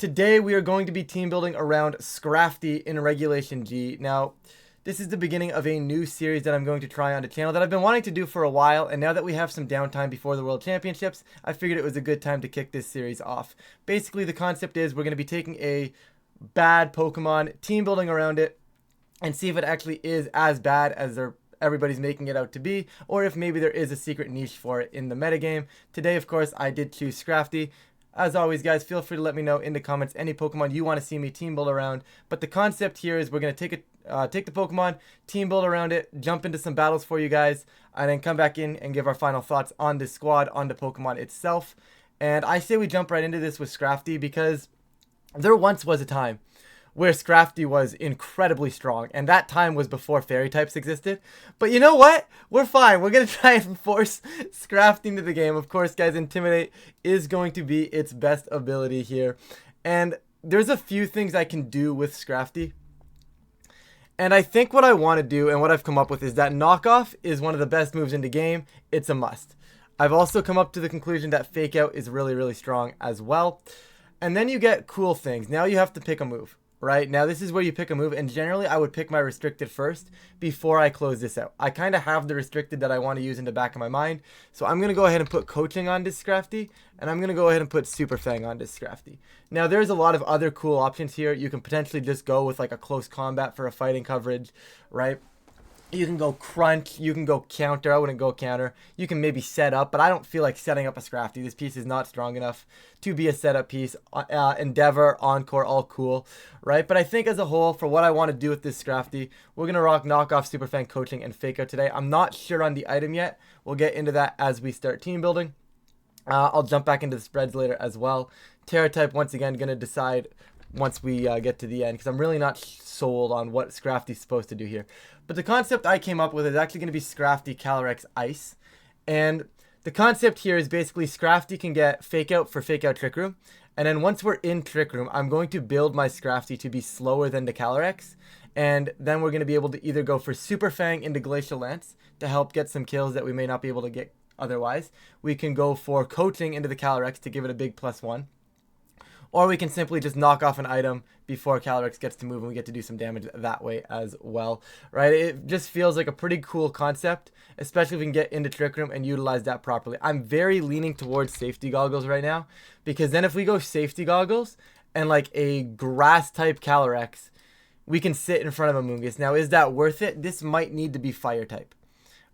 Today we are going to be team building around Scrafty in Regulation G. Now, this is the beginning of a new series that I'm going to try on the channel that I've been wanting to do for a while, and now that we have some downtime before the World Championships, I figured it was a good time to kick this series off. Basically, the concept is we're going to be taking a bad Pokemon, team building around it, and see if it actually is as bad as everybody's making it out to be, or if maybe there is a secret niche for it in the metagame. Today, of course, I did choose Scrafty. As always, guys, feel free to let me know in the comments any Pokemon you want to see me team build around. But the concept here is we're going to take the Pokemon, team build around it, jump into some battles for you guys, and then come back in and give our final thoughts on the squad, on the Pokemon itself. And I say we jump right into this with Scrafty because there once was a time where Scrafty was incredibly strong, and that time was before fairy types existed. But you know what? We're fine. We're going to try and force Scrafty into the game. Of course, guys, Intimidate is going to be its best ability here. And there's a few things I can do with Scrafty. And I think what I want to do and what I've come up with is that Knockoff is one of the best moves in the game. It's a must. I've also come up to the conclusion that Fake Out is really, really strong as well. And then you get cool things. Now you have to pick a move. Right now, this is where you pick a move, and generally I would pick my restricted first before I close this out. I kind of have the restricted that I want to use in the back of my mind, so I'm going to go ahead and put coaching on this Scrafty, and I'm going to go ahead and put Super Fang on this Scrafty. Now, there's a lot of other cool options here. You can potentially just go with like a close combat for a fighting coverage, right? You can go crunch, you can go counter. I wouldn't go counter. You can maybe set up, but I don't feel like setting up a Scrafty. This piece is not strong enough to be a setup piece. Endeavor, Encore, all cool, right? But I think as a whole, for what I want to do with this Scrafty, we're going to rock Knockoff, Super Fang, Coaching, and Fake Out today. I'm not sure on the item yet. We'll get into that as we start team building. I'll jump back into the spreads later as well. Terra type, once again, going to decide once we get to the end, because I'm really not sold on what Scrafty's supposed to do here. But the concept I came up with is actually going to be Scrafty Caly-X Ice. And the concept here is basically Scrafty can get Fake Out for Fake Out Trick Room. And then once we're in Trick Room, I'm going to build my Scrafty to be slower than the Caly-X. And then we're going to be able to either go for Super Fang into Glacial Lance to help get some kills that we may not be able to get otherwise. We can go for Coaching into the Caly-X to give it a big +1. Or we can simply just knock off an item before Caly-X gets to move, and we get to do some damage that way as well, right? It just feels like a pretty cool concept, especially if we can get into Trick Room and utilize that properly. I'm very leaning towards Safety Goggles right now, because then if we go Safety Goggles and like a Grass-type Caly-X, we can sit in front of Amoonguss. Now, is that worth it? This might need to be Fire-type,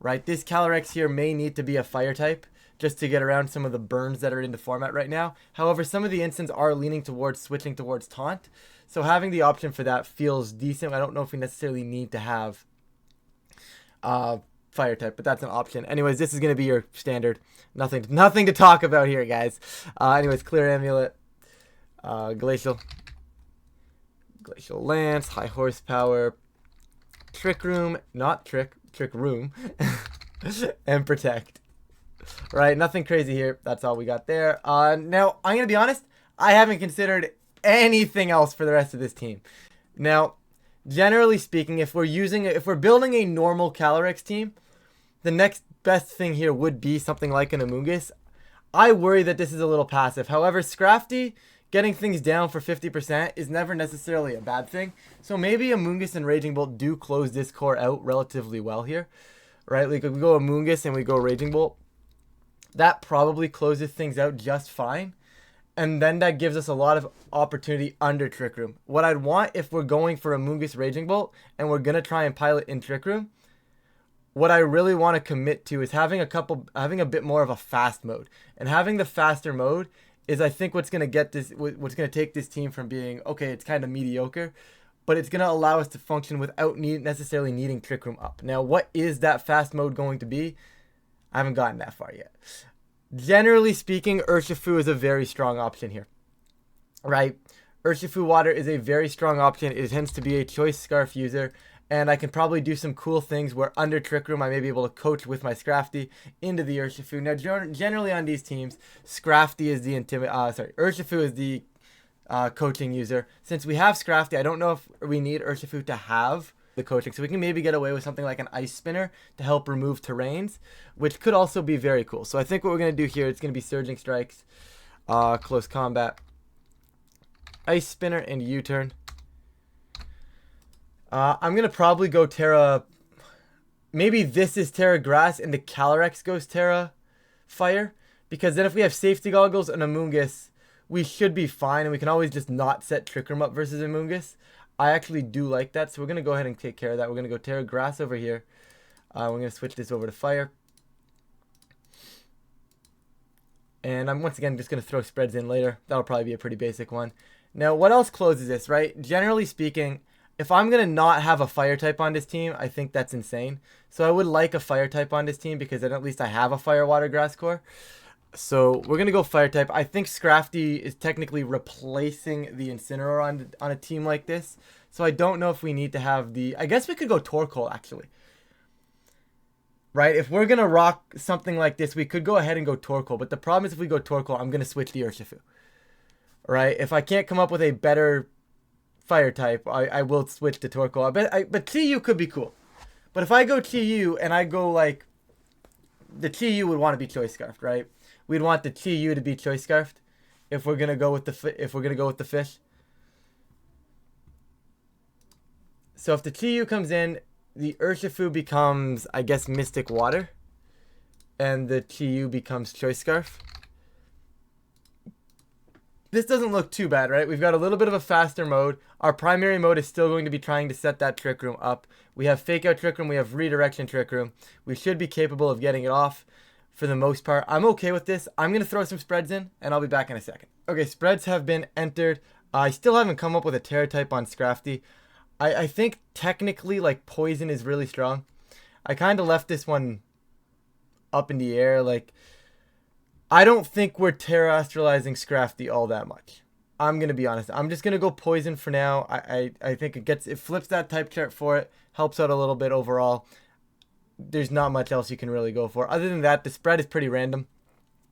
right? This Caly-X here may need to be a Fire-type, just to get around some of the burns that are in the format right now. However, some of the instants are leaning towards switching towards Taunt. So having the option for that feels decent. I don't know if we necessarily need to have Fire type, but that's an option. Anyways, this is going to be your standard. Nothing to talk about here, guys. Anyways, Clear Amulet, Glacial Lance, High Horsepower, Trick Room, not Trick Room, and Protect. Right, nothing crazy here. That's all we got there. Now, I'm going to be honest. I haven't considered anything else for the rest of this team. Now, generally speaking, if we're building a normal Caly-X team, the next best thing here would be something like an Amoonguss. I worry that this is a little passive. However, Scrafty getting things down for 50% is never necessarily a bad thing. So maybe Amoonguss and Raging Bolt do close this core out relatively well here. Right, like if we go Amoonguss and we go Raging Bolt, that probably closes things out just fine. And then that gives us a lot of opportunity under Trick Room. What I'd want if we're going for Amoonguss Raging Bolt and we're going to try and pilot in Trick Room, what I really want to commit to is having a bit more of a fast mode. And having the faster mode is, I think, what's going to take this team from being, okay, it's kind of mediocre, but it's going to allow us to function without necessarily needing Trick Room up. Now, what is that fast mode going to be? I haven't gotten that far yet. Generally speaking, Urshifu is a very strong option here, right? Urshifu Water is a very strong option. It tends to be a choice Scarf user, and I can probably do some cool things where under Trick Room I may be able to coach with my Scrafty into the Urshifu. Now, generally on these teams, Scrafty is the Urshifu is the coaching user. Since we have Scrafty, I don't know if we need Urshifu to have the coaching, so we can maybe get away with something like an Ice Spinner to help remove terrains, which could also be very cool. So I think what we're going to do here, it's going to be Surging Strikes, Close Combat, Ice Spinner and U-Turn. I'm going to probably go Terra. Maybe this is Terra Grass and the Calyrex goes Terra Fire. Because then if we have Safety Goggles and Amoonguss, we should be fine. And we can always just not set Trick Room up versus Amoonguss. I actually do like that. So we're going to go ahead and take care of that. We're going to go Terra Grass over here. We're going to switch this over to Fire. And I'm once again just going to throw spreads in later. That'll probably be a pretty basic one. Now, what else closes this, right? Generally speaking, if I'm going to not have a fire type on this team, I think that's insane. So I would like a fire type on this team because then at least I have a fire, water, grass core. So we're going to go fire type. I think Scrafty is technically replacing the Incineroar on a team like this. So I don't know if we need to have the... I guess we could go Torkoal, actually. Right? If we're going to rock something like this, we could go ahead and go Torkoal. But the problem is if we go Torkoal, I'm going to switch the Urshifu. Right? If I can't come up with a better fire type, I will switch to Torkoal. But TU could be cool. But if I go TU and I go like... The TU would want to be Choice Scarfed, right? We'd want the TU to be Choice Scarfed if we're gonna go with the fish. So if the TU comes in, the Urshifu becomes, I guess, Mystic Water, and the TU becomes Choice Scarf. This doesn't look too bad, right? We've got a little bit of a faster mode. Our primary mode is still going to be trying to set that Trick Room up. We have Fake Out Trick Room. We have Redirection Trick Room. We should be capable of getting it off for the most part. I'm okay with this. I'm going to throw some spreads in, and I'll be back in a second. Okay, spreads have been entered. I still haven't come up with a Terra type on Scrafty. I think technically, like, Poison is really strong. I kind of left this one up in the air, like... I don't think we're Terra Astralizing Scrafty all that much. I'm going to be honest. I'm just going to go Poison for now. I think it flips that type chart for it. Helps out a little bit overall. There's not much else you can really go for. Other than that, the spread is pretty random.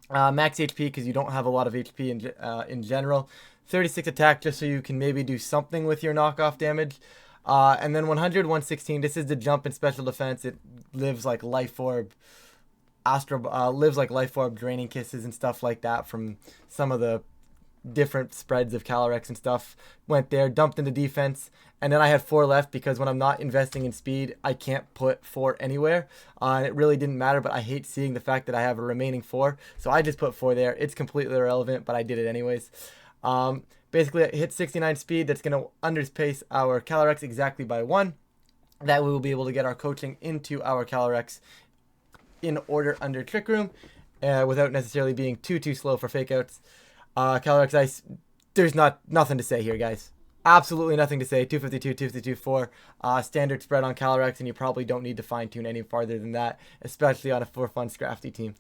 Max HP because you don't have a lot of HP in general. 36 attack just so you can maybe do something with your knockoff damage. And then 100, 116. This is the jump in special defense. It lives like Life Orb. Lives like Life Orb, Draining Kisses, and stuff like that from some of the different spreads of Calyrex and stuff. Went there, dumped into defense, and then I had 4 left because when I'm not investing in speed, I can't put 4 anywhere. And it really didn't matter, but I hate seeing the fact that I have a remaining 4, so I just put 4 there. It's completely irrelevant, but I did it anyways. Basically, I hit 69 speed. That's going to underpace our Calyrex exactly by 1. That we will be able to get our coaching into our Calyrex in order under Trick Room without necessarily being too slow for fake outs. Calyrex Ice, there's nothing to say here, guys. Absolutely nothing to say. 252, 252, 4. Standard spread on Calyrex, and you probably don't need to fine-tune any farther than that, especially on a for-fun Scrafty team.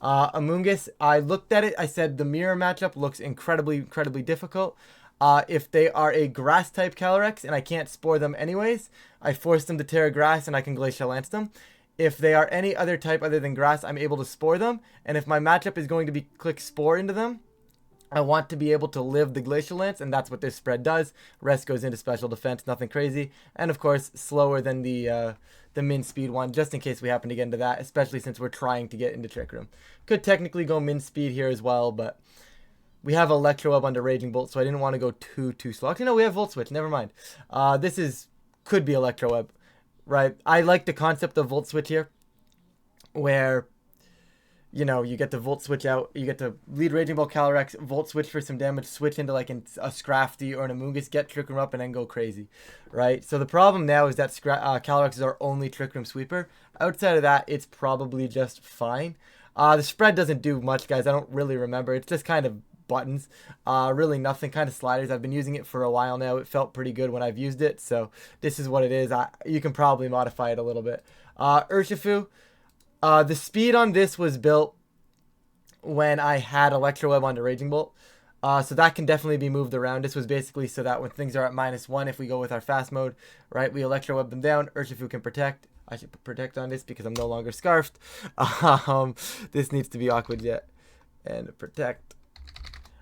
Amoonguss, I looked at it. I said the mirror matchup looks incredibly difficult. If they are a grass-type Calyrex and I can't spore them anyways, I force them to Terra Grass and I can Glacial Lance them. If they are any other type other than grass, I'm able to spore them. And if my matchup is going to be click spore into them, I want to be able to live the Glacial Lance, and that's what this spread does. Rest goes into special defense, nothing crazy. And of course, slower than the min speed one, just in case we happen to get into that, especially since we're trying to get into Trick Room. Could technically go min speed here as well, but we have Electro Web under Raging Bolt, so I didn't want to go too slow. Actually, no, we have Volt Switch, never mind. Could be Electro Web. Right, I like the concept of Volt Switch here, where, you know, you get to Volt Switch out, you get to lead Raging Ball Calyrex, Volt Switch for some damage, switch into like a Scrafty or an Amoonguss, get Trick Room up, and then go crazy, right? So the problem now is that Calyrex is our only Trick Room sweeper. Outside of that, it's probably just fine. The spread doesn't do much, guys. I don't really remember. It's just kind of buttons, really nothing, kind of sliders. I've been using it for a while now. It felt pretty good when I've used it, so this is what it is. You can probably modify it a little bit. Urshifu, the speed on this was built when I had Electro Web onto Raging Bolt, so that can definitely be moved around. This was basically so that when things are at -1, if we go with our fast mode, right, we Electro Web them down, Urshifu can protect. I should put protect on this because I'm no longer scarfed. This needs to be Aqua Jet and protect.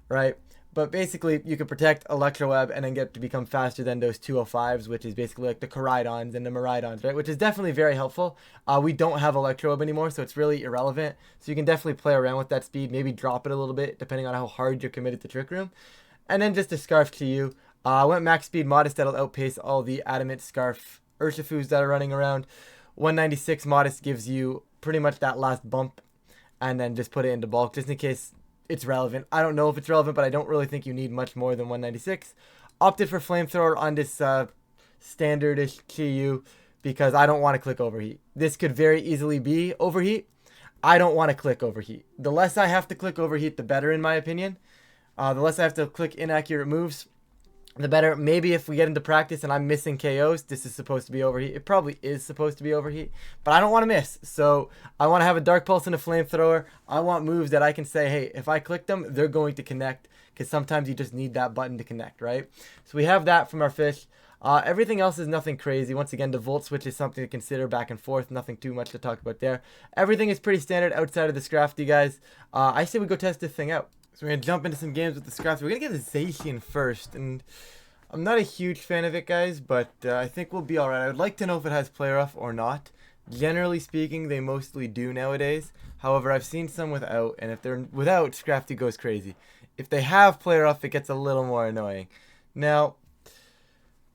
Right, but basically you can protect Electro Web and then get to become faster than those 205s, which is basically like the Koraidons and the Miraidons, right? Which is definitely very helpful. We don't have Electro Web anymore, so it's really irrelevant. So you can definitely play around with that speed, maybe drop it a little bit depending on how hard you're committed to Trick Room. And then just a Scarf Caly-I. I went max speed modest, that'll outpace all the adamant Scarf Urshifus that are running around. 196 modest gives you pretty much that last bump, and then just put it into bulk just in case it's relevant. I don't know if it's relevant, but I don't really think you need much more than 196. Opted for Flamethrower on this standardish Caly-I because I don't want to click Overheat. This could very easily be Overheat. I don't want to click Overheat. The less I have to click Overheat, the better in my opinion. The less I have to click inaccurate moves, the better. Maybe if we get into practice and I'm missing KOs, this is supposed to be Overheat. It probably is supposed to be Overheat, but I don't want to miss. So I want to have a Dark Pulse and a Flamethrower. I want moves that I can say, hey, if I click them, they're going to connect, because sometimes you just need that button to connect, right? So we have that from our fish. Everything else is nothing crazy. Once again, the Volt Switch is something to consider back and forth. Nothing too much to talk about there. Everything is pretty standard outside of the Scrafty, guys. I say we go test this thing out. So we're going to jump into some games with the Scrafty. We're going to get the Zacian first, and I'm not a huge fan of it, guys, but I think we'll be alright. I would like to know if it has play rough or not. Generally speaking, they mostly do nowadays. However, I've seen some without, and if they're without, Scrafty goes crazy. If they have play rough, it gets a little more annoying. Now,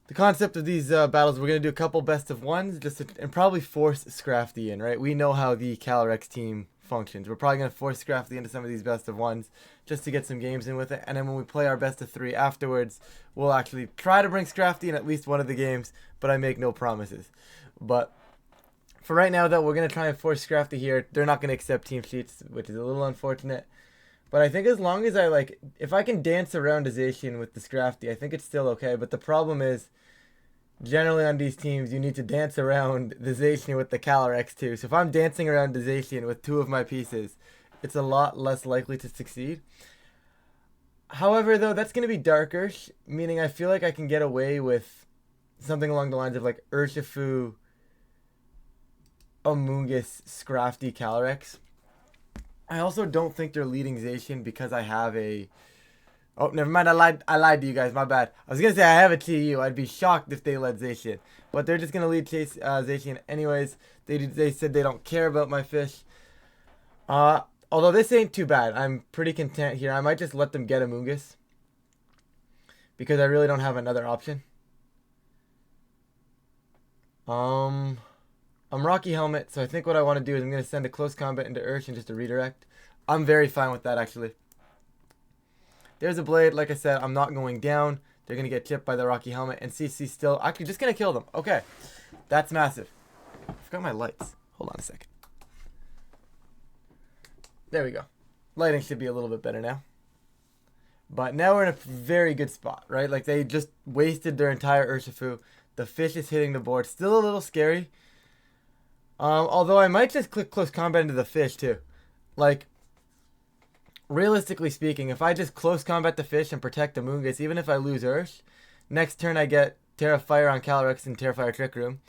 the concept of these battles, we're going to do a couple best of ones and probably force Scrafty in, right? We know how the Caly-X team functions. We're probably going to force Scrafty into some of these best of ones just to get some games in with it. And then when we play our best of 3 afterwards, we'll actually try to bring Scrafty in at least one of the games, but I make no promises. But for right now, though, we're going to try and force Scrafty here. They're not going to accept team sheets, which is a little unfortunate. But I think as long as if I can dance around a Zacian with the Scrafty, I think it's still okay. But the problem is, generally on these teams, you need to dance around the Zacian with the Caly-X too. So if I'm dancing around the Zacian with 2 of my pieces, it's a lot less likely to succeed. However, though, that's going to be darker, meaning I feel like I can get away with something along the lines of like Urshifu, Amoonguss, Scrafty, Caly-X. I also don't think they're leading Zacian because I have a... Oh, never mind. I lied to you guys. My bad. I was going to say I have a TU. I'd be shocked if they led Zacian. But they're just going to lead Zacian anyways. They said they don't care about my fish. Although this ain't too bad. I'm pretty content here. I might just let them get Amoonguss, because I really don't have another option. I'm Rocky Helmet, so I think what I want to do is I'm going to send a close combat into Ursh and just a redirect. I'm very fine with that, actually. There's a Blade. Like I said, I'm not going down. They're going to get chipped by the Rocky Helmet, and CC still actually just going to kill them. Okay, that's massive. I forgot my lights. Hold on a second. There we go. Lighting should be a little bit better now. But now we're in a very good spot, right? Like, they just wasted their entire Urshifu. The fish is hitting the board. Still a little scary. Although I might just click close combat into the fish too. Like, realistically speaking, if I just close combat the fish and protect the Amoonguss, even if I lose Ursh, next turn I get Terra Fire on Caly-X and Terra Fire Trick Room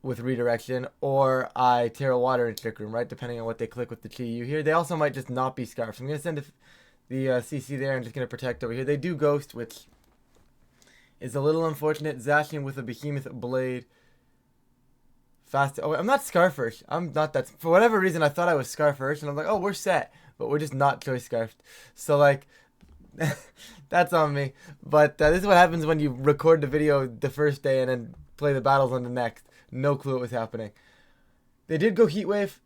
with redirection, or I Terra Water in Trick Room, right? Depending on what they click with the Caly-I here. They also might just not be Scarf. So I'm going to send the CC there and just going to protect over here. They do Ghost, which is a little unfortunate. Zacian with a Behemoth Blade. Fast. Oh, I'm not Scarfish. I'm not that. For whatever reason, I thought I was Scarfish, and I'm like, oh, we're set, but we're just not choice scarfed. So like, that's on me. But this is what happens when you record the video the first day and then play the battles on the next. No clue what was happening. They did go Heat Wave.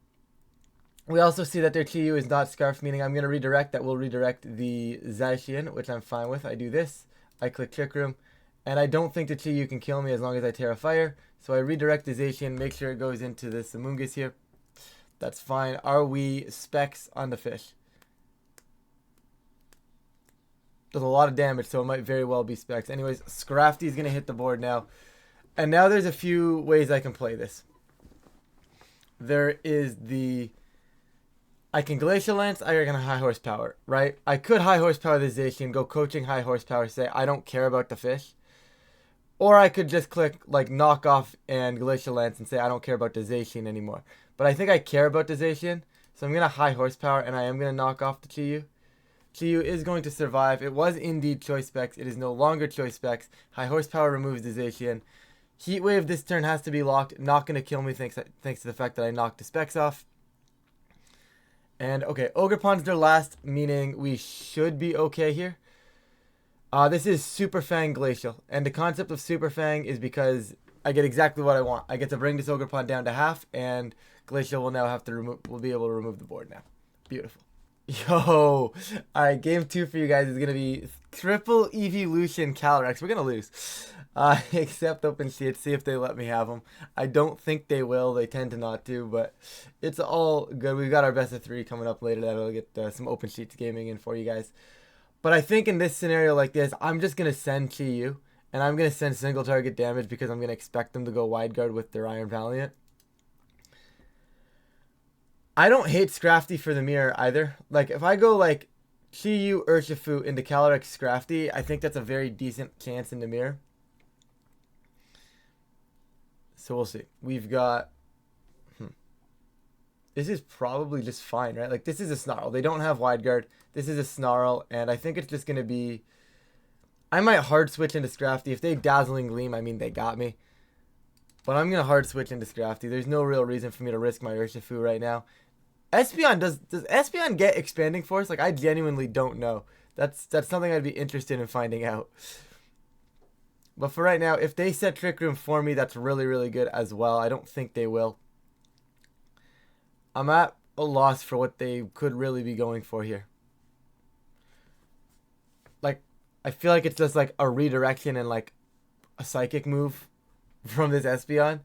We also see that their TU is not Scarf, meaning I'm going to redirect. That will redirect the Zacian, which I'm fine with. I do this. I click Trick Room. And I don't think the TU can kill me as long as I Terra Fire. So I redirect the Zacian, make sure it goes into this Amoonguss here. That's fine. Are we specs on the fish? Does a lot of damage, so it might very well be specs. Anyways, Scrafty is going to hit the board now. And now there's a few ways I can play this. There is the... I can Glacial Lance, I can high horsepower, right? I could high horsepower the Zacian, go coaching high horsepower, say I don't care about the fish. Or I could just click like knock off and Glacial Lance and say I don't care about the Zacian anymore. But I think I care about the Zacian, so I'm going to high horsepower and I am going to knock off the Caly-I. Caly-I is going to survive. It was indeed choice specs. It is no longer choice specs. High horsepower removes the Zacian. Heat Wave this turn has to be locked. Not going to kill me thanks to the fact that I knocked the specs off. And okay, Ogre Pond's their last, meaning we should be okay here. This is Super Fang Glacial, and the concept of Super Fang is because I get exactly what I want. I get to bring this Ogerpon down to half, and Glacial will now have to remove. Will be able to remove the board now. Beautiful. Yo, all right. Game 2 for you guys is gonna be triple evolution Calyrex. We're gonna lose. Except open sheets. See if they let me have them. I don't think they will. They tend to not to, but it's all good. We've got our best of 3 coming up later. That'll get some open sheets gaming in for you guys. But I think in this scenario like this, I'm just going to send Caly-I, and I'm going to send single target damage because I'm going to expect them to go wide guard with their Iron Valiant. I don't hate Scrafty for the mirror either. Like, if I go like Caly-I, Urshifu into Calyrex Scrafty, I think that's a very decent chance in the mirror. So we'll see. We've got... This is probably just fine, right? Like, this is a Snarl. They don't have wide guard. This is a Snarl, and I think it's just going to be... I might hard switch into Scrafty. If they Dazzling Gleam, I mean, they got me. But I'm going to hard switch into Scrafty. There's no real reason for me to risk my Urshifu right now. Espeon, does Espeon get Expanding Force? Like, I genuinely don't know. That's something I'd be interested in finding out. But for right now, if they set Trick Room for me, that's really, really good as well. I don't think they will. I'm at a loss for what they could really be going for here. Like, I feel like it's just like a redirection and like a psychic move from this Espeon.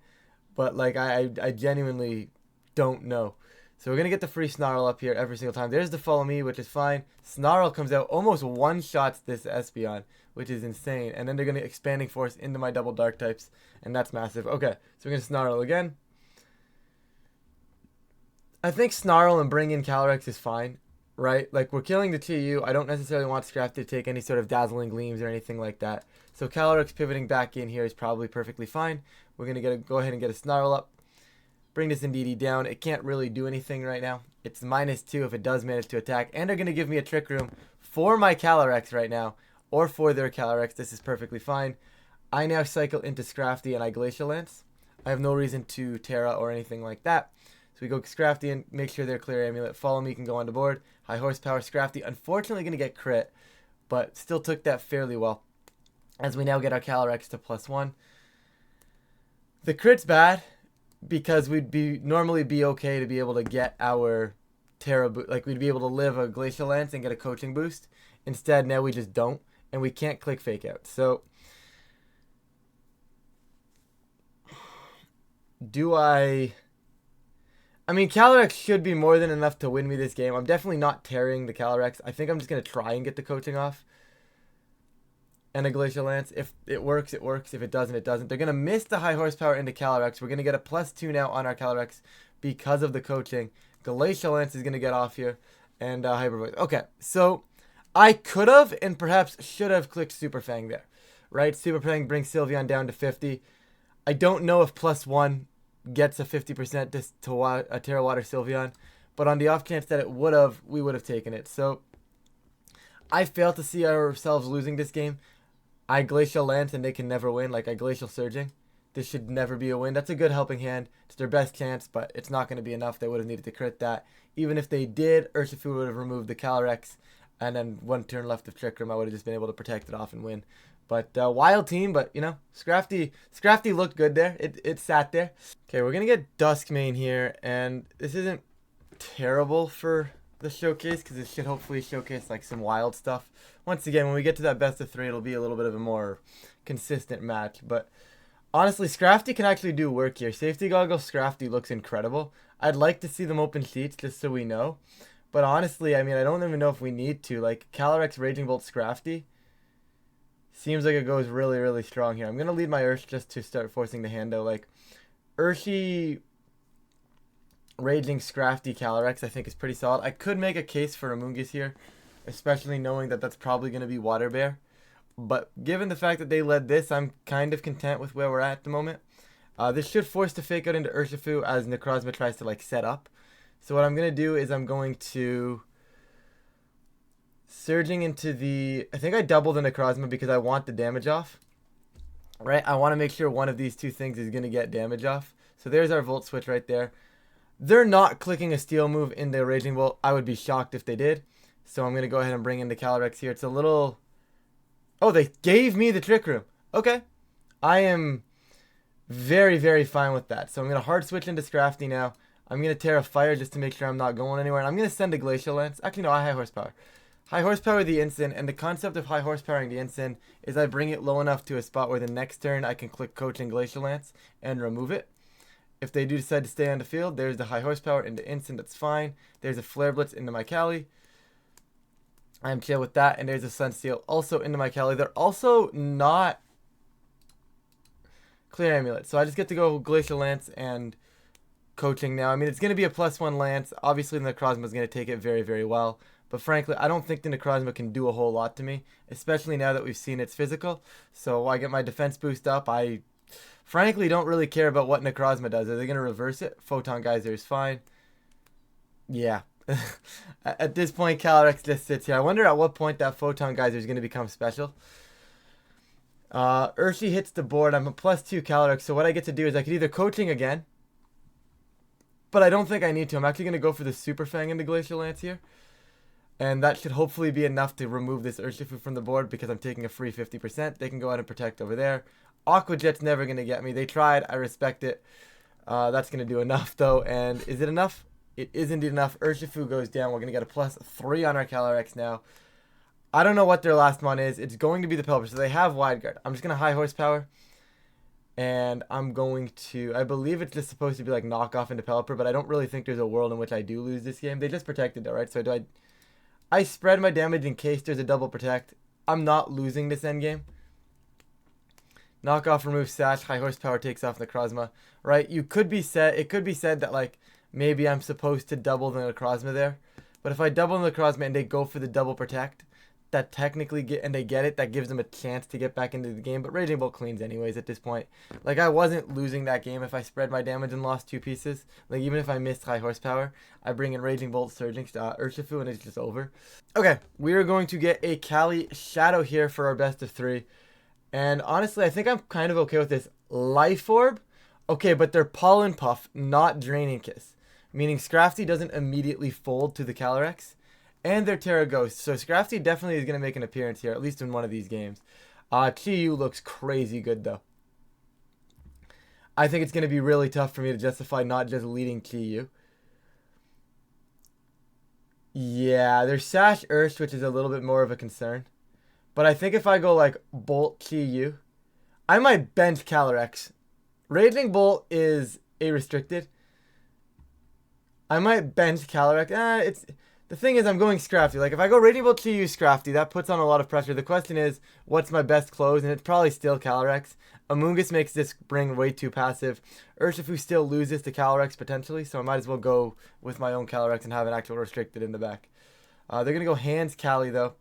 But like, I genuinely don't know. So we're going to get the free Snarl up here every single time. There's the Follow Me, which is fine. Snarl comes out, almost one-shots this Espeon, which is insane. And then they're going to Expanding Force into my double Dark types, and that's massive. Okay, so we're going to Snarl again. I think Snarl and bring in Calyrex is fine, right? Like, we're killing the Caly-I. I don't necessarily want Scrafty to take any sort of Dazzling Gleams or anything like that. So Calyrex pivoting back in here is probably perfectly fine. We're going to go ahead and get a Snarl up. Bring this Indeedee down. It can't really do anything right now. It's -2 if it does manage to attack. And they're going to give me a Trick Room for my Calyrex right now. Or for their Calyrex. This is perfectly fine. I now cycle into Scrafty and I Glacial Lance. I have no reason to Terra or anything like that. So we go Scrafty and make sure they're clear Amulet. Follow Me can go on the board. High Horsepower Scrafty. Unfortunately going to get crit. But still took that fairly well. As we now get our Calyrex to +1. The crit's bad. Because we'd normally be okay to be able to get our Terra boost. Like, we'd be able to live a Glacial Lance and get a coaching boost. Instead, now we just don't. And we can't click Fake Out. So, do I mean, Calyrex should be more than enough to win me this game. I'm definitely not tearing the Calyrex. I think I'm just going to try and get the coaching off. And a Glacial Lance. If it works, it works. If it doesn't, it doesn't. They're going to miss the high horsepower into Calyrex. We're going to get a +2 now on our Calyrex because of the coaching. Glacial Lance is going to get off here. And Hyper Voice. Okay, so I could have and perhaps should have clicked Super Fang there. Right? Super Fang brings Sylveon down to 50. I don't know if +1 gets a 50% to a Terra Water Sylveon. But on the off chance that it would have, we would have taken it. So I fail to see ourselves losing this game. I Glacial Lance and they can never win. Like, I Glacial Surging. This should never be a win. That's a good helping hand. It's their best chance, but it's not going to be enough. They would have needed to crit that. Even if they did, Urshifu would have removed the Calyrex. And then one turn left of Trick Room, I would have just been able to protect it off and win. But wild team, but, you know, Scrafty looked good there. It sat there. Okay, we're going to get Dusk main here. And this isn't terrible for the showcase because it should hopefully showcase like some wild stuff. Once again, when we get to that best of 3, it'll be a little bit of a more consistent match. But honestly, Scrafty can actually do work here. Safety Goggles Scrafty looks incredible. I'd like to see them open sheets just so we know. But honestly, I mean, I don't even know if we need to. Like, Calyrex Raging Bolt Scrafty seems like it goes really, really strong here. I'm going to lead my Ursh just to start forcing the hand out. Like, Urshi Raging Scrafty Calyrex I think is pretty solid. I could make a case for Amoonguss here, especially knowing that that's probably going to be Water Bear. But given the fact that they led this, I'm kind of content with where we're at the moment. This should force the Fake Out into Urshifu as Necrozma tries to like set up. So what I'm going to do is I'm going to Surging into the... I think I double the Necrozma because I want the damage off. Right? I want to make sure one of these two things is going to get damage off. So there's our Volt Switch right there. They're not clicking a Steel move in the Raging Bolt. I would be shocked if they did. So I'm going to go ahead and bring in the Calyrex here. It's a little Oh, they gave me the Trick Room. Okay. I am very, very fine with that. So I'm going to hard switch into Scrafty now. I'm going to tear a fire just to make sure I'm not going anywhere. And I'm going to send a Glacial Lance. Actually, no, I high horsepower. High horsepower the instant, and the concept of high horsepowering the instant is I bring it low enough to a spot where the next turn I can click Coach and Glacial Lance and remove it. If they do decide to stay on the field, there's the high horsepower into instant, that's fine. There's a Flare Blitz into my Caly. I'm chill with that, and there's a Sunsteel also into my Caly. They're also not Clear Amulet, so I just get to go Glacial Lance and coaching now. I mean, it's going to be a +1 Lance. Obviously, the Necrozma is going to take it very, very well. But frankly, I don't think the Necrozma can do a whole lot to me, especially now that we've seen its physical. So I get my defense boost up. I frankly don't really care about what Necrozma does. Are they going to reverse it? Photon Geyser is fine. Yeah. At this point, Calyrex just sits here. I wonder at what point that Photon Geyser is going to become special. Urshi hits the board. I'm a +2 Calyrex, so what I get to do is I could either coaching again, but I don't think I need to. I'm actually going to go for the Super Fang into Glacial Lance here. And that should hopefully be enough to remove this Urshifu from the board because I'm taking a free 50%. They can go ahead and protect over there. Aqua Jet's never going to get me. They tried. I respect it. That's going to do enough, though. And is it enough? It is indeed enough. Urshifu goes down. We're going to get a +3 on our Calyrex now. I don't know what their last mon is. It's going to be the Pelipper. So they have Wide Guard. I'm just going to high horsepower. And I'm going to... I believe it's just supposed to be like knockoff into Pelipper, but I don't really think there's a world in which I do lose this game. They just protected, though, right? So do I spread my damage in case there's a double protect. I'm not losing this endgame. Knockoff removes Sash. High horsepower takes off Necrozma. Right? It could be said that like maybe I'm supposed to double the Necrozma there. But if I double the Necrozma and they go for the double protect, that technically they get it, that gives them a chance to get back into the game. But Raging Bolt cleans anyways at this point. Like I wasn't losing that game if I spread my damage and lost 2 pieces. Like even if I missed high horsepower, I bring in Raging Bolt, Surging Urshifu, and it's just over. Okay, we are going to get a Caly Shadow here for our best of 3. And honestly, I think I'm kind of okay with this. Life Orb? Okay, but they're Pollen Puff, not Draining Kiss. Meaning Scrafty doesn't immediately fold to the Calyrex. And they're Terra Ghost. So Scrafty definitely is going to make an appearance here, at least in one of these games. Chi-Yu looks crazy good, though. I think it's going to be really tough for me to justify not just leading Chi-Yu. Yeah, there's Sash Ursh, which is a little bit more of a concern. But I think if I go like Bolt Chi-Yu, I might bench Calyrex. Raging Bolt is a restricted. I might bench Calyrex. The thing is, I'm going Scrafty. Like, if I go Raging Bolt Chi-Yu Scrafty, that puts on a lot of pressure. The question is, what's my best close? And it's probably still Calyrex. Amoonguss makes this bring way too passive. Urshifu still loses to Calyrex potentially, so I might as well go with my own Calyrex and have an actual restricted in the back. They're going to go Hands Caly, though.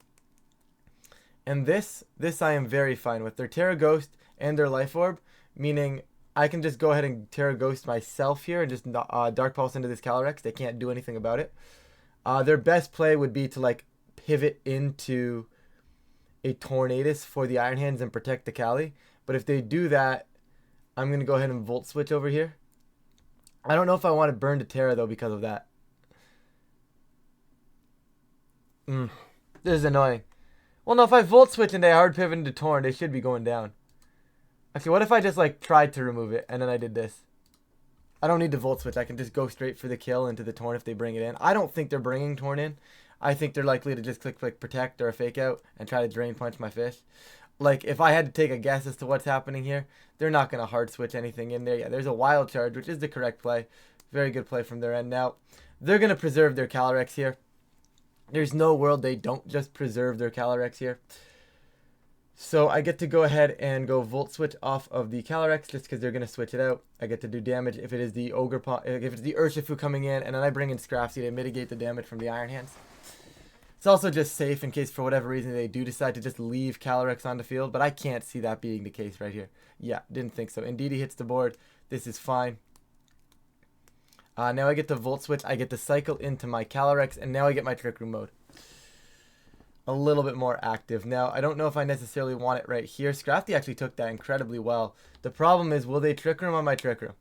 And this I am very fine with. Their Terra Ghost and their Life Orb, meaning I can just go ahead and Terra Ghost myself here and just Dark Pulse into this Calyrex. They can't do anything about it. Their best play would be to like pivot into a Tornadus for the Iron Hands and protect the Caly. But if they do that, I'm going to go ahead and Volt Switch over here. I don't know if I want to burn to Terra though because of that. This is annoying. Well, no, if I Volt Switch and they hard pivot into Torn, they should be going down. Actually, what if I just like tried to remove it and then I did this? I don't need to Volt Switch. I can just go straight for the kill into the Torn if they bring it in. I don't think they're bringing Torn in. I think they're likely to just click Protect or a Fake Out and try to Drain Punch my fish. Like, if I had to take a guess as to what's happening here, they're not going to hard switch anything in there. Yeah, there's a Wild Charge, which is the correct play. Very good play from their end. Now, they're going to preserve their Calyrex here. There's no world they don't just preserve their Calyrex here. So I get to go ahead and go Volt Switch off of the Calyrex just because they're going to switch it out. I get to do damage if it is the if it's the Urshifu coming in, and then I bring in Scrafty to mitigate the damage from the Iron Hands. It's also just safe in case for whatever reason they do decide to just leave Calyrex on the field, but I can't see that being the case right here. Yeah, didn't think so. Indeed, he hits the board. This is fine. Now I get to Volt Switch. I get to cycle into my Calyrex, and now I get my Trick Room mode. A little bit more active. Now, I don't know if I necessarily want it right here. Scrafty actually took that incredibly well. The problem is, will they Trick Room on my Trick Room?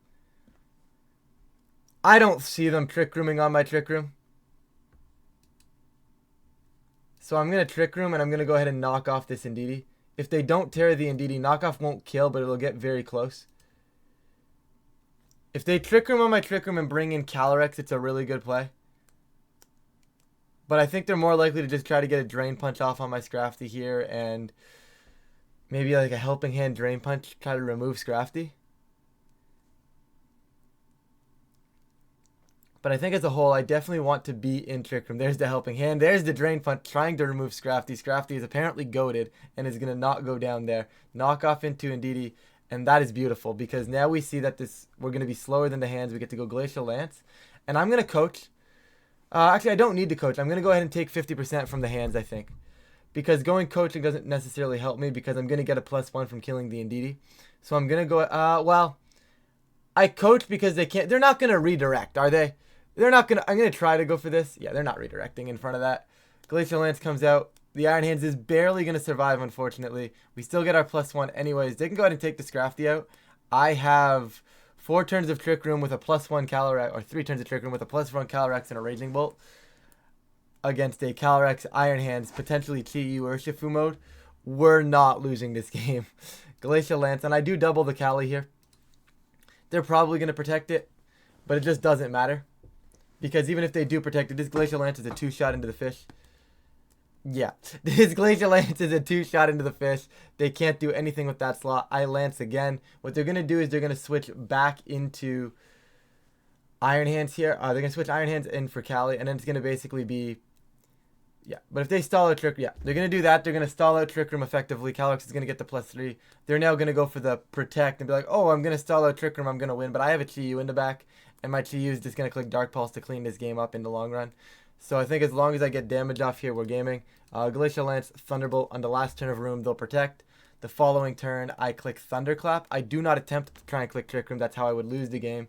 I don't see them Trick Rooming on my Trick Room. So I'm going to Trick Room, and I'm going to go ahead and knock off this Indeedee. If they don't tear the Indeedee, knockoff won't kill, but it'll get very close. If they Trick Room on my Trick Room and bring in Caly-X, it's a really good play. But I think they're more likely to just try to get a Drain Punch off on my Scrafty here, and maybe like a Helping Hand Drain Punch, try to remove Scrafty. But I think as a whole, I definitely want to be in Trick Room. There's the Helping Hand. There's the Drain Punch trying to remove Scrafty. Scrafty is apparently goated and is going to not go down there. Knock off into Indeedee. And that is beautiful because now we see that we're going to be slower than the hands. We get to go Glacial Lance. And I'm going to coach. Actually, I don't need to coach. I'm going to go ahead and take 50% from the hands, I think. Because going coaching doesn't necessarily help me because I'm going to get a +1 from killing the Indeedee. So I'm going to go, well, I coach because they're not going to redirect, are they? They're not going to, I'm going to try to go for this. Yeah, they're not redirecting in front of that. Glacial Lance comes out. The Iron Hands is barely going to survive, unfortunately. We still get our +1 anyways. They can go ahead and take the Scrafty out. I have 4 turns of Trick Room with a +1 Caly-X, or 3 turns of Trick Room with a +1 Caly-X and a Raging Bolt against a Caly-X, Iron Hands, potentially Chi-Yu Urshifu mode. We're not losing this game. Glacial Lance, and I do double the Caly here. They're probably going to protect it, but it just doesn't matter. Because even if they do protect it, this Glacial Lance is a 2-shot into the fish. Yeah, this Glacial Lance is a 2-shot into the fish. They can't do anything with that slot. I Lance again. What they're going to do is they're going to switch back into Iron Hands here. They're going to switch Iron Hands in for Caly, and then it's going to basically be... Yeah, but if they stall out Trick... Yeah, they're going to do that. They're going to stall out Trick Room effectively. Caly-X is going to get the +3. They're now going to go for the Protect and be like, oh, I'm going to stall out Trick Room. I'm going to win. But I have a Chi-Yu in the back, and my Chi-Yu is just going to click Dark Pulse to clean this game up in the long run. So I think as long as I get damage off here, we're gaming. Glacial Lance, Thunderbolt on the last turn of Room, they'll protect. The following turn, I click Thunderclap. I do not attempt to try and click Trick Room. That's how I would lose the game.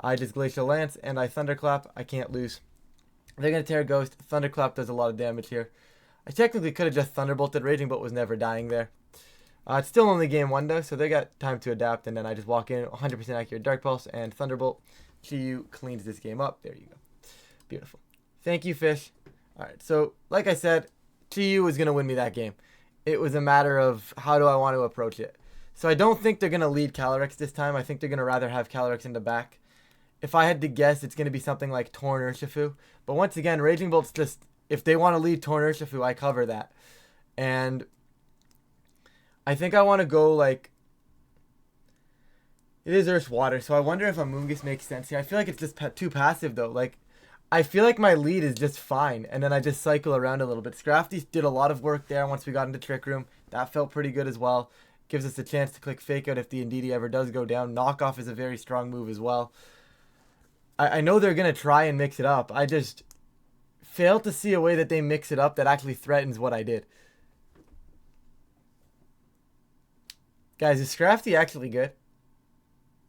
I just Glacial Lance and I Thunderclap. I can't lose. They're going to tear Ghost. Thunderclap does a lot of damage here. I technically could have just Thunderbolted. Raging Bolt was never dying there. It's still only game 1 though, so they got time to adapt. And then I just walk in, 100% accurate Dark Pulse and Thunderbolt. Chi-Yu cleans this game up. There you go. Beautiful. Thank you, Fish. Alright, so like I said, Chi-Yu was going to win me that game. It was a matter of how do I want to approach it. So I don't think they're going to lead Caly-X this time. I think they're going to rather have Caly-X in the back. If I had to guess, it's going to be something like Torn Urshifu. But once again, Raging Bolt's just, if they want to lead Torn Urshifu, I cover that. And I think I want to go like, it is Earth Water, so I wonder if a Moongus makes sense here. I feel like it's just too passive though. Like, I feel like my lead is just fine, and then I just cycle around a little bit. Scrafty did a lot of work there once we got into Trick Room. That felt pretty good as well. Gives us a chance to click Fake Out if the Indeedee ever does go down. Knockoff is a very strong move as well. I know they're going to try and mix it up. I just fail to see a way that they mix it up that actually threatens what I did. Guys, is Scrafty actually good?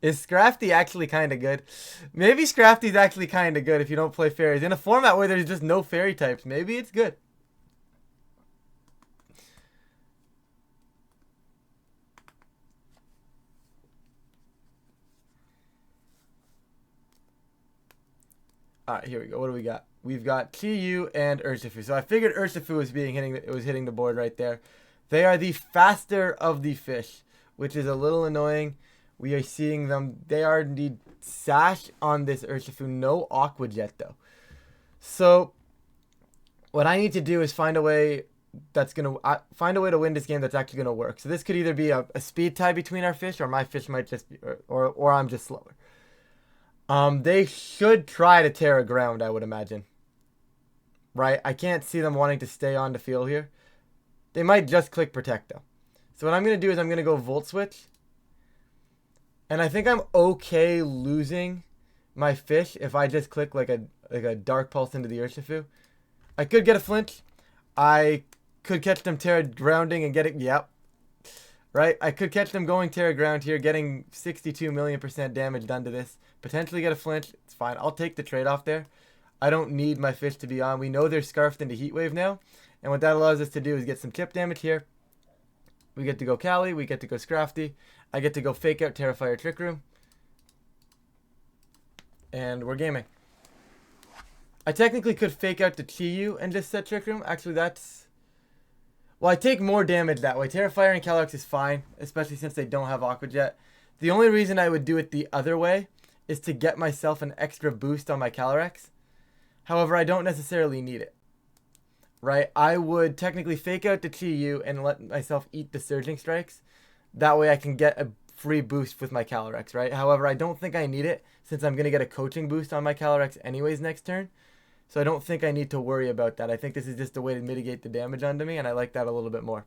Is Scrafty actually kind of good? Maybe Scrafty's actually kind of good if you don't play fairies. In a format where there's just no fairy types, maybe it's good. Alright, here we go. What do we got? We've got Chi-Yu and Urshifu. So I figured Urshifu was hitting the board right there. They are the faster of the fish, which is a little annoying. We are seeing them. They are indeed Sash on this Urshifu. No Aqua Jet, though. So, what I need to do is find a way that's going to... find a way to win this game that's actually going to work. So, this could either be a speed tie between our fish, or my fish might just be... Or I'm just slower. They should try to tear a ground, I would imagine. Right? I can't see them wanting to stay on the field here. They might just click Protect, though. So, what I'm going to do is I'm going to go Volt Switch. And I think I'm okay losing my fish if I just click like a Dark Pulse into the Urshifu. I could get a flinch. I could catch them Terra grounding and getting, yep. Right? I could catch them going Terra ground here, getting 62 million% damage done to this. Potentially get a flinch. It's fine. I'll take the trade-off there. I don't need my fish to be on. We know they're scarfed into Heat Wave now. And what that allows us to do is get some chip damage here. We get to go Caly, we get to go Scrafty. I get to go Fake Out, Terrifier, Trick Room. And we're gaming. I technically could Fake Out the Chi-Yu and just set Trick Room. Actually, that's... Well, I take more damage that way. Terrifier and Caly-X is fine, especially since they don't have Aqua Jet. The only reason I would do it the other way is to get myself an extra boost on my Caly-X. However, I don't necessarily need it. Right? I would technically fake out the TU and let myself eat the Surging Strikes. That way I can get a free boost with my Caly-X, right? However, I don't think I need it since I'm going to get a coaching boost on my Caly-X anyways next turn. So I don't think I need to worry about that. I think this is just a way to mitigate the damage onto me, and I like that a little bit more.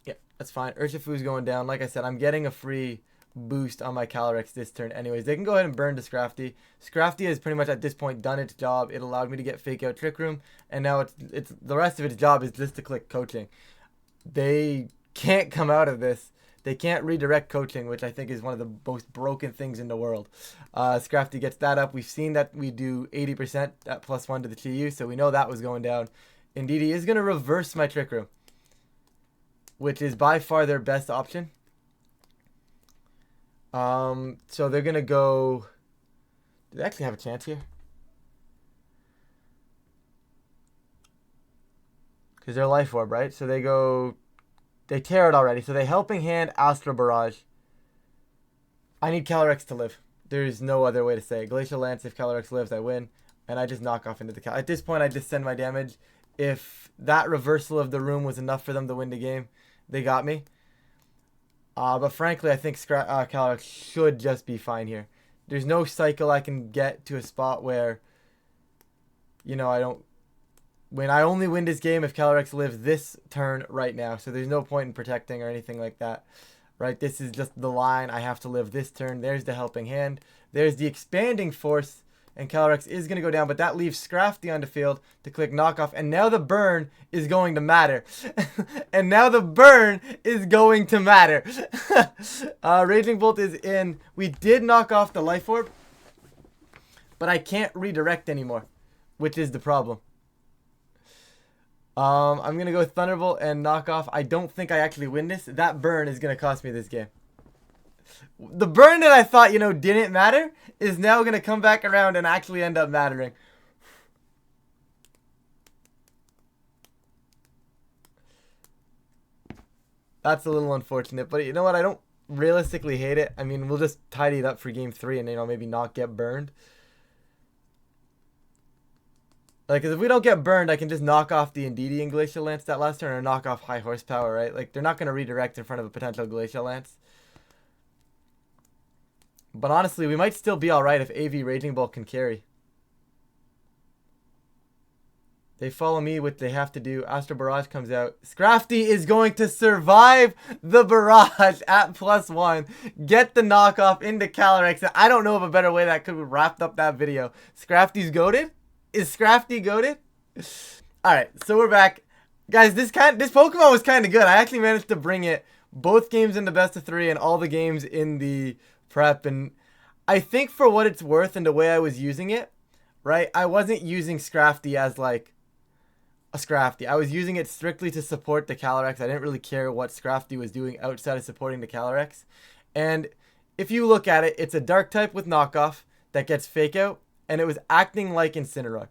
Yeah, that's fine. Urshifu's going down. Like I said, I'm getting a free boost on my Caly-X this turn anyways. They can go ahead and burn to Scrafty. Scrafty has pretty much at this point done its job. It allowed me to get Fake Out Trick Room, and now it's the rest of its job is just to click coaching. They can't come out of this. They can't redirect coaching, which I think is one of the most broken things in the world. Scrafty gets that up. We've seen that we do 80% at +1 to the TU, so we know that was going down. Indeed, he is going to reverse my Trick Room, which is by far their best option. So they're going to go... Do they actually have a chance here? Because they're Life Orb, right? So they go... They tear it already. So they Helping Hand, Astral Barrage. I need Caly-X to live. There's no other way to say it. Glacial Lance, if Caly-X lives, I win. And I just knock off into the At this point, I just send my damage. If that reversal of the room was enough for them to win the game, they got me. But frankly, I think Caly-X should just be fine here. There's no cycle I can get to a spot where, you know, I don't... When I only win this game if Caly-X lives this turn right now. So there's no point in protecting or anything like that. Right? This is just the line. I have to live this turn. There's the Helping Hand. There's the Expanding Force. And Caly-X is going to go down. But that leaves Scrafty on the field to click knockoff. And now the burn is going to matter. And now the burn is going to matter. Raging Bolt is in. We did knock off the Life Orb. But I can't redirect anymore. Which is the problem. I'm going to go Thunderbolt and knock off. I don't think I actually win this. That burn is going to cost me this game. The burn that I thought, you know, didn't matter is now going to come back around and actually end up mattering. That's a little unfortunate. But you know what? I don't realistically hate it. I mean, we'll just tidy it up for game 3 and, you know, maybe not get burned. Like, if we don't get burned, I can just knock off the Indeedee and Glacial Lance that last turn or knock off High Horsepower, right? Like, they're not going to redirect in front of a potential Glacial Lance. But honestly, we might still be alright if AV Raging Bolt can carry. They follow me, which they have to do. Astral Barrage comes out. Scrafty is going to survive the barrage at +1. Get the knockoff into Caly-X. I don't know of a better way that could have wrapped up that video. Scrafty's goated? Is Scrafty goated? Alright, so we're back. Guys, this Pokemon was kind of good. I actually managed to bring it both games in the best of 3 and all the games in the prep. And I think for what it's worth and the way I was using it, right, I wasn't using Scrafty as like a Scrafty. I was using it strictly to support the Caly-X. I didn't really care what Scrafty was doing outside of supporting the Caly-X. And if you look at it, it's a dark type with knockoff that gets Fake Out. And it was acting like Incineroar,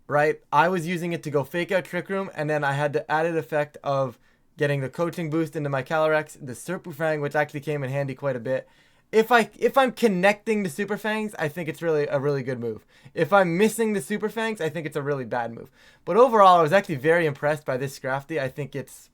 right? I was using it to go Fake Out Trick Room, and then I had the added effect of getting the coaching boost into my Caly-X, the Super Fang, which actually came in handy quite a bit. If I'm connecting the Super Fangs, I think it's really a really good move. If I'm missing the Super Fangs, I think it's a really bad move. But overall, I was actually very impressed by this Scrafty. I think it's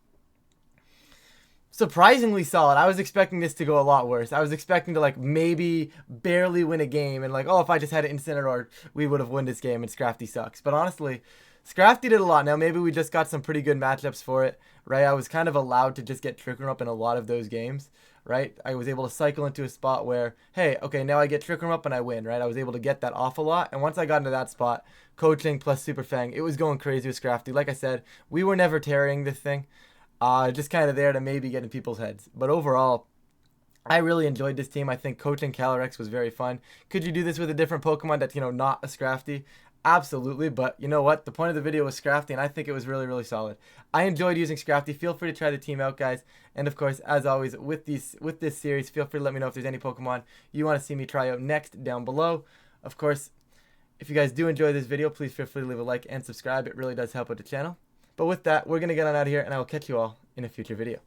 surprisingly solid. I was expecting this to go a lot worse. I was expecting to like maybe barely win a game and like, oh, if I just had an Incineroar, we would have won this game and Scrafty sucks. But honestly, Scrafty did a lot. Now maybe we just got some pretty good matchups for it, right? I was kind of allowed to just get Trick Room up in a lot of those games, right? I was able to cycle into a spot where, hey, okay, now I get Trick Room up and I win, right? I was able to get that off a lot. And once I got into that spot, coaching plus Super Fang, it was going crazy with Scrafty. Like I said, we were never tarrying this thing. Just kind of there to maybe get in people's heads. But overall, I really enjoyed this team. I think coaching Caly-X was very fun. Could you do this with a different Pokemon that's, you know, not a Scrafty? Absolutely, but you know what? The point of the video was Scrafty, and I think it was really, really solid. I enjoyed using Scrafty. Feel free to try the team out, guys. And of course, as always, with this series, feel free to let me know if there's any Pokemon you want to see me try out next down below. Of course, If you guys do enjoy this video, please feel free to leave a like and subscribe. It really does help out the channel. But with that, we're going to get on out of here, and I will catch you all in a future video.